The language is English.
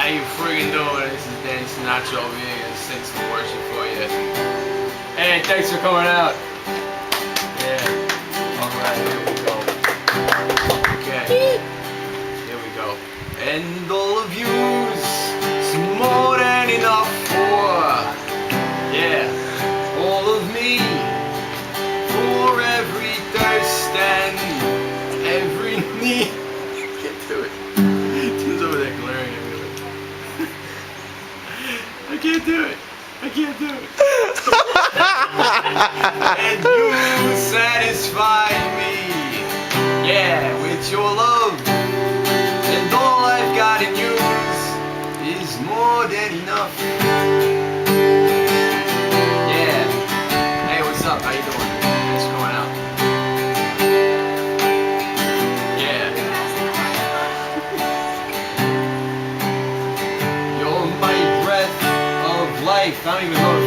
How you friggin' doing? This is Dan Sinatra over here and sing some worship for you. Hey, thanks for coming out. Yeah. Alright, here we go. Okay. Here we go. And all of you's more than enough for, yeah, all of me, for every thirst and every need. I can't do it. Tim's over there glaring at me. I can't do it. I can't do it. And you satisfy me, yeah, with your love. And all I've got in you is more than enough. Yeah. Hey, what's up? How you doing? Thanks for going out. Yeah. You're my breath of life. I don't even know if